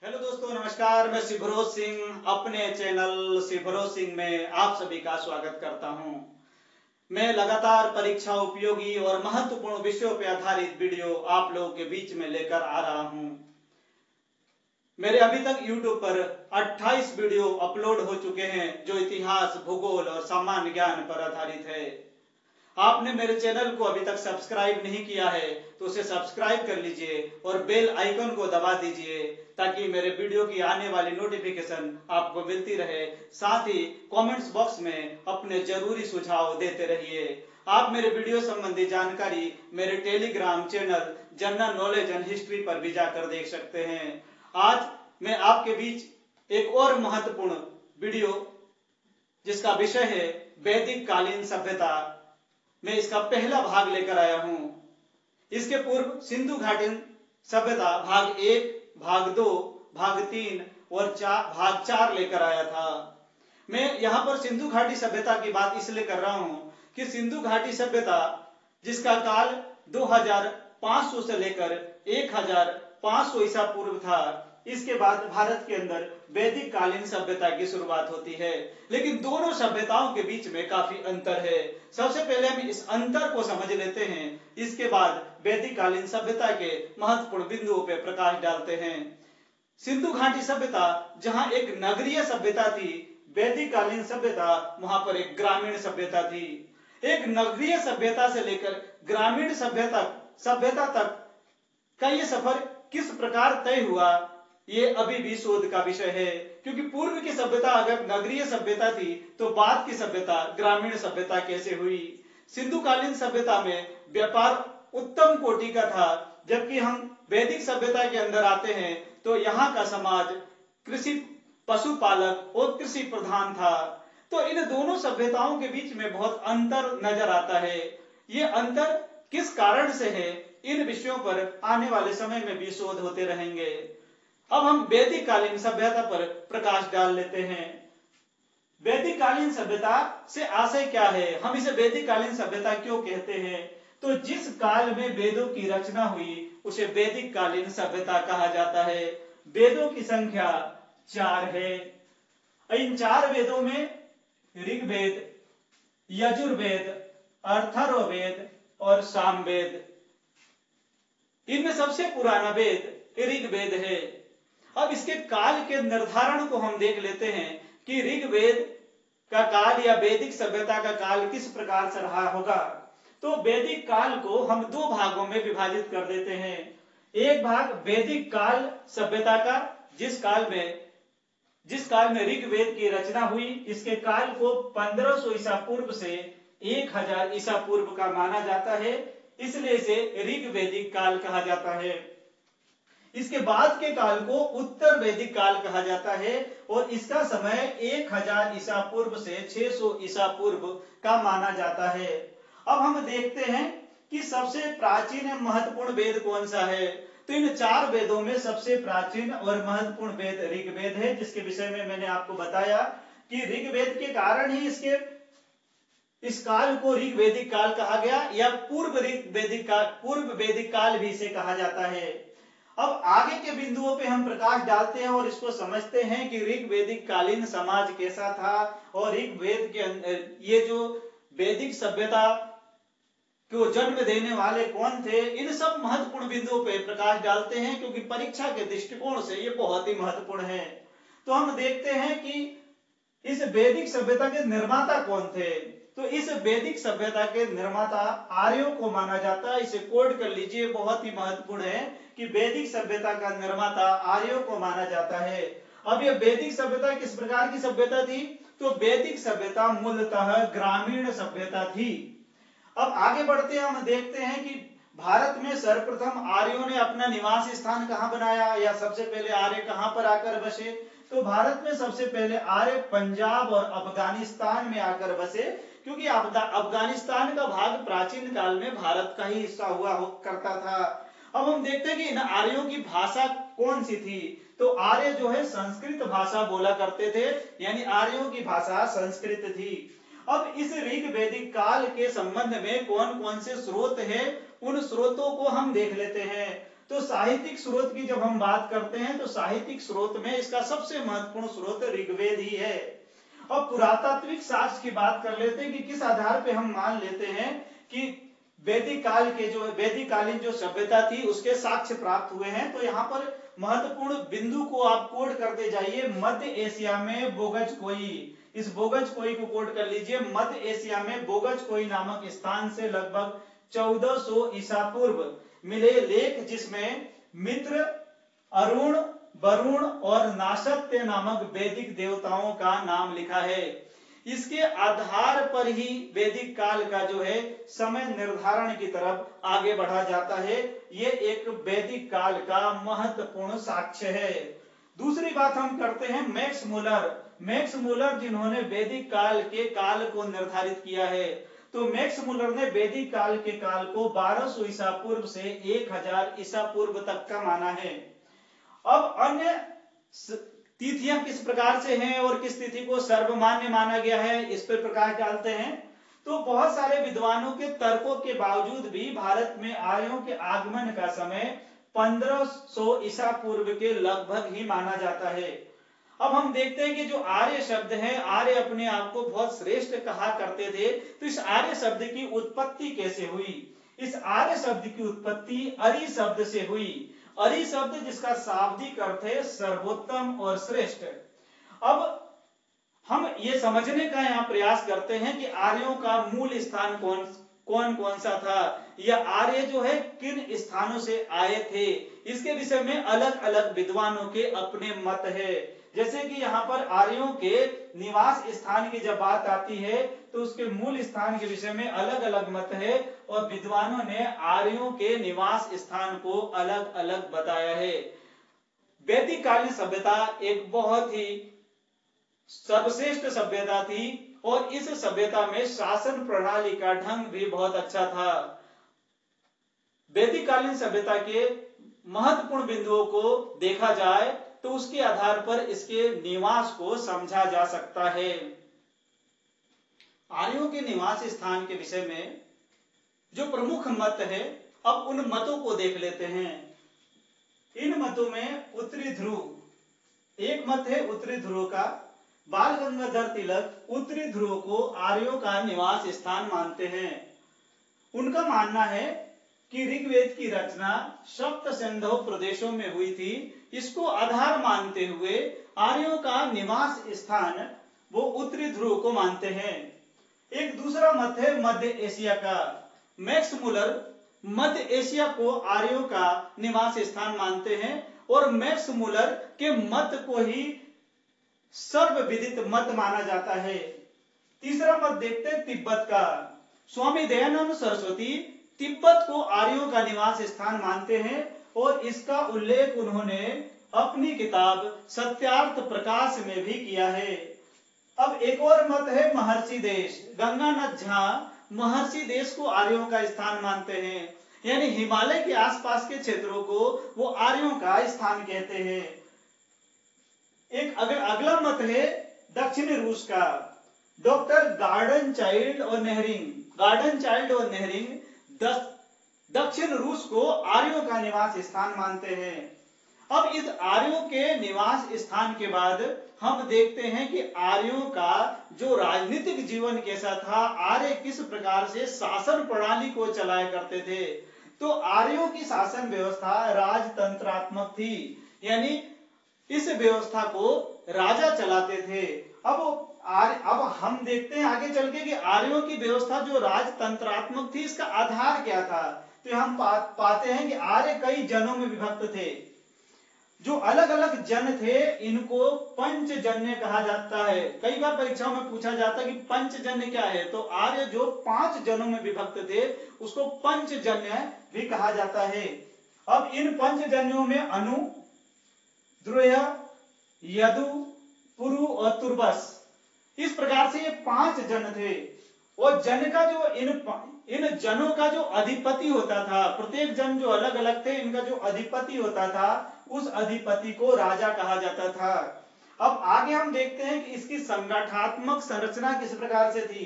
Hello दोस्तों, नमस्कार। मैं शिवरोज सिंह अपने चैनल शिवरोज सिंह में आप सभी का स्वागत करता हूं। मैं लगातार परीक्षा उपयोगी और महत्वपूर्ण विषयों पर आधारित वीडियो आप लोगों के बीच में लेकर आ रहा हूं। मेरे अभी तक YouTube पर 28 वीडियो अपलोड हो चुके हैं जो इतिहास, भूगोल और सामान्य ज्ञान पर आधारित है। आपने मेरे चैनल को अभी तक सब्सक्राइब नहीं किया है तो उसे सब्सक्राइब कर लीजिए और बेल आइकन को दबा दीजिए ताकि मेरे वीडियो की आने वाली नोटिफिकेशन आपको मिलती रहे। साथ ही कमेंट्स बॉक्स में अपने जरूरी सुझाव देते रहिए। आप मेरे वीडियो संबंधी जानकारी मेरे Telegram channel general knowledge and history पर भी जाकर देख सकते हैं। आज मैं आपके बीच एक और महत्वपूर्ण वीडियो जिसका विषय है वैदिक कालीन सभ्यता, मैं इसका पहला भाग लेकर आया हूं। इसके पूर्व सिंधु घाटी सभ्यता भाग 1, भाग 2, भाग 3 और भाग 4 लेकर आया था। मैं यहां पर सिंधु घाटी सभ्यता की बात इसलिए कर रहा हूं कि सिंधु घाटी सभ्यता जिसका काल 2500 से लेकर 1500 ईसा पूर्व था, इसके बाद भारत के अंदर वैदिक कालीन सभ्यता की शुरुआत होती है। लेकिन दोनों सभ्यताओं के बीच में काफी अंतर है। सबसे पहले हम इस अंतर को समझ लेते हैं, इसके बाद वैदिक कालीन सभ्यता के महत्वपूर्ण बिंदुओं पर प्रकाश डालते हैं। सिंधु घाटी सभ्यता जहां एक नगरीय सभ्यता थी, वैदिक कालीन सभ्यता वहां पर एक ग्रामीण सभ्यता थी। एक नगरीय सभ्यता से लेकर ग्रामीण सभ्यता तक का ये सफर किस प्रकार तय हुआ, ये अभी भी शोध का विषय है। क्योंकि पूर्व की सभ्यता अगर नगरीय सभ्यता थी तो बाद की सभ्यता ग्रामीण सभ्यता कैसे हुई। सिंधु कालीन सभ्यता में व्यापार उत्तम कोटि का था, जबकि हम वैदिक सभ्यता के अंदर आते हैं तो यहाँ का समाज कृषि, पशुपालक और कृषि प्रधान था। तो इन दोनों सभ्यताओं के बीच में बहुत अंतर नजर आता है। ये अंतर किस कारण से है, इन विषयों पर आने वाले समय में भी शोध होते रहेंगे। अब हम वैदिक कालीन सभ्यता पर प्रकाश डाल लेते हैं। वैदिक कालीन सभ्यता से आशय क्या है, हम इसे वैदिक कालीन सभ्यता क्यों कहते हैं? तो जिस काल में वेदों की रचना हुई उसे वैदिक कालीन सभ्यता कहा जाता है। वेदों की संख्या 4 है। इन 4 वेदों में ऋग्वेद, यजुर्वेद, अथर्ववेद और सामवेद, इनमें सबसे पुराना वेद ऋग्वेद है। अब इसके काल के निर्धारण को हम देख लेते हैं कि ऋग्वेद का काल या वैदिक सभ्यता का काल किस प्रकार से रहा होगा। तो वैदिक काल को हम 2 भागों में विभाजित कर देते हैं। एक भाग वैदिक काल सभ्यता का, जिस काल में ऋग्वेद की रचना हुई, इसके काल को 1500 ईसा पूर्व से 1000 ईसा पूर्व का माना जाता है, इसलिए इसे ऋग्वैदिक काल कहा जाता है। इसके बाद के काल को उत्तर वैदिक काल कहा जाता है और इसका समय 1000 ईसा पूर्व से 600 ईसा पूर्व का माना जाता है। अब हम देखते हैं कि सबसे प्राचीन महत्वपूर्ण वेद कौन सा है। तो इन 4 वेदों में सबसे प्राचीन और महत्वपूर्ण वेद ऋग्वेद है, जिसके विषय में मैंने आपको बताया कि ऋग्वेद के कारण ही इस काल को ऋग्वैदिक काल कहा गया या पूर्व वैदिक काल भी इसे कहा जाता है। अब आगे के बिंदुओं पे हम प्रकाश डालते हैं और इसको समझते हैं कि ऋग्वैदिक कालीन समाज कैसा था और ऋग्वेद के अंदर ये जो वैदिक सभ्यता को जन्म देने वाले कौन थे। इन सब महत्वपूर्ण बिंदुओं पे प्रकाश डालते हैं क्योंकि परीक्षा के दृष्टिकोण से ये बहुत ही महत्वपूर्ण है। तो हम देखते हैं कि इस वैदिक सभ्यता के निर्माता कौन थे। तो इस वैदिक सभ्यता के निर्माता आर्यों को माना जाता है। इसे कोड कर लीजिए, बहुत ही महत्वपूर्ण है कि वैदिक सभ्यता का निर्माता आर्यों को माना जाता है। अब यह वैदिक सभ्यता किस प्रकार की सभ्यता थी? तो वैदिक सभ्यता मूलतः ग्रामीण सभ्यता थी। अब आगे बढ़ते हैं, हम देखते हैं कि भारत में सर्वप्रथम आर्यों ने अपना निवास स्थान कहां बनाया या सबसे पहले आर्य कहां पर आकर बसे। तो भारत में सबसे पहले आर्य पंजाब और अफगानिस्तान में आकर बसे, क्योंकि अफगानिस्तान का भाग प्राचीन काल में भारत का ही हिस्सा हुआ करता था। अब हम देखते हैं कि इन आर्यों की भाषा कौन सी थी। तो आर्य जो है संस्कृत भाषा बोला करते थे, यानी आर्यों की भाषा संस्कृत थी। अब इस ऋग्वैदिक काल के संबंध में कौन कौन से स्रोत हैं, उन स्रोतों को हम देख लेते हैं। तो साहित्यिक स्रोत की जब हम बात करते हैं तो साहित्यिक स्रोत में इसका सबसे महत्वपूर्ण स्रोत ऋग्वेद ही है। अब पुरातात्विक साक्ष्य की बात कर लेते हैं कि किस आधार पे हम मान लेते हैं कि वैदिक काल के जो वैदिक कालीन जो सभ्यता थी उसके साक्ष्य प्राप्त हुए हैं। तो यहाँ पर महत्वपूर्ण बिंदु को आप कोड करते जाइए। मध्य एशिया में बोगज कोई, इस बोगज कोई को कोड कर लीजिए। मध्य एशिया में बोगज कोई नामक स्थान से लगभग 1400 ईसा पूर्व मिले लेख, जिसमें मित्र, अरुण, वरुण और नासत्य नामक वैदिक देवताओं का नाम लिखा है। इसके आधार पर ही वैदिक काल का जो है समय निर्धारण की तरफ आगे बढ़ा जाता है। ये एक वैदिक काल का महत्वपूर्ण साक्ष्य है। दूसरी बात हम करते हैं मैक्स मुलर। मैक्स मुलर जिन्होंने वैदिक काल के काल को निर्धारित किया है। तो मैक्स मुलर ने वैदिक काल के काल को 1200 ईसा पूर्व से 1000 ईसा पूर्व तक का माना है। अब अन्य तिथियां किस प्रकार से हैं और किस तिथि को सर्वमान्य माना गया है, इस पर प्रकाश डालते हैं। तो बहुत सारे विद्वानों के तर्कों के बावजूद भी भारत में आर्यों के आगमन का समय 1500 ईसा पूर्व के लगभग ही माना जाता है। अब हम देखते हैं कि जो आर्य शब्द है, आर्य अपने आप को बहुत श्रेष्ठ कहा करते थे। तो इस आर्य शब्द की उत्पत्ति कैसे हुई? इस आर्य शब्द की उत्पत्ति अरि शब्द से हुई। अरि शब्द जिसका शाब्दिक अर्थ है सर्वोत्तम और श्रेष्ठ। अब हम ये समझने का यहाँ प्रयास करते हैं कि आर्यों का मूल स्थान कौन कौन सा था, या आर्य जो है किन स्थानों से आए थे, इसके विषय में अलग अलग विद्वानों के अपने मत है। जैसे कि यहाँ पर आर्यों के निवास स्थान की जब बात आती है तो उसके मूल स्थान के विषय में अलग अलग मत है और विद्वानों ने आर्यों के निवास स्थान को अलग अलग बताया है। वैदिक कालीन सभ्यता एक बहुत ही सर्वश्रेष्ठ सभ्यता थी और इस सभ्यता में शासन प्रणाली का ढंग भी बहुत अच्छा था। वैदिक कालीन सभ्यता के महत्वपूर्ण बिंदुओं को देखा जाए तो उसके आधार पर इसके निवास को समझा जा सकता है। आर्यों के निवास स्थान के विषय में जो प्रमुख मत है, अब उन मतों को देख लेते हैं। इन मतों में उत्तरी ध्रुव, एक मत है उत्तरी ध्रुव का। बाल गंगाधर तिलक उत्तरी ध्रुव को आर्यों का निवास स्थान मानते हैं। उनका मानना है कि ऋग्वेद की रचना सप्त सिंधु प्रदेशों में हुई थी। इसको आधार मानते हुए आर्यों का निवास स्थान वो उत्तरी ध्रुव को मानते हैं। एक दूसरा मत है मध्य एशिया का। मैक्स मुलर मध्य एशिया को आर्यों का निवास स्थान मानते हैं और मैक्स मुलर के मत को ही सर्वविदित मत माना जाता है। तीसरा मत देखते हैं तिब्बत का। स्वामी दयानंद सरस्वती तिब्बत को आर्यों का निवास स्थान मानते हैं और इसका उल्लेख उन्होंने अपनी किताब सत्यार्थ प्रकाश में भी किया है। अब एक और मत है महर्षि देश। गंगानाथ झा महर्षि देश को आर्यों का स्थान मानते हैं, यानी हिमालय के आसपास के क्षेत्रों को वो आर्यों का स्थान कहते हैं। एक अगला मत है दक्षिणी रूस का। डॉक्टर गार्डन चाइल्ड और नेहरिंग, गार्डन चाइल्ड और नेहरिंग दक्षिण रूस को आर्यों का निवास स्थान मानते हैं। अब इस आर्यों के निवास स्थान के बाद हम देखते हैं कि आर्यों का जो राजनीतिक जीवन कैसा था, आर्य किस प्रकार से शासन प्रणाली को चलाया करते थे। तो आर्यों की शासन व्यवस्था राजतंत्रात्मक थी, यानी इस व्यवस्था को राजा चलाते थे। अब हम देखते हैं आगे चल के कि आर्यों की व्यवस्था जो राजतंत्रात्मक थी, इसका आधार क्या था। तो हम पाते हैं कि आर्य कई जनों में विभक्त थे। जो अलग अलग जन थे इनको पंचजन्य कहा जाता है। कई बार परीक्षाओं में पूछा जाता है कि पंचजन्य क्या है, तो आर्य जो 5 जनों में विभक्त थे उसको पंचजन्य भी कहा जाता है। अब इन पंचजन्यों में अनु, द्रुय, यदु, पुरु और तुर्बस, इस प्रकार से ये 5 जन थे। और जन का जो इन जनों का जो अधिपति होता था, प्रत्येक जन जो अलग अलग थे, इनका जो अधिपति होता था उस अधिपति को राजा कहा जाता था। अब आगे हम देखते हैं कि इसकी संगठनात्मक संरचना किस प्रकार से थी।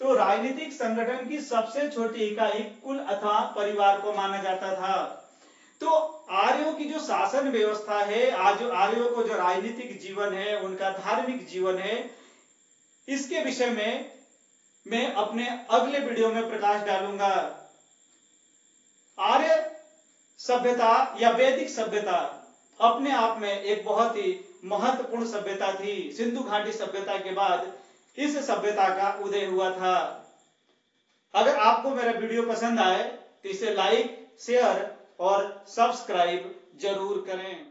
तो राजनीतिक संगठन की सबसे छोटी इकाई कुल अथवा परिवार को माना जाता था। तो आर्यों की जो शासन व्यवस्था है, आज आर्यों को जो राजनीतिक जीवन है, उनका धार्मिक जीवन है, इसके विषय में मैं अपने अगले वीडियो में प्रकाश डालूंगा। आर्य सभ्यता या वैदिक सभ्यता अपने आप में एक बहुत ही महत्वपूर्ण सभ्यता थी। सिंधु घाटी सभ्यता के बाद इस सभ्यता का उदय हुआ था। अगर आपको मेरा वीडियो पसंद आए तो इसे लाइक, शेयर और सब्सक्राइब जरूर करें।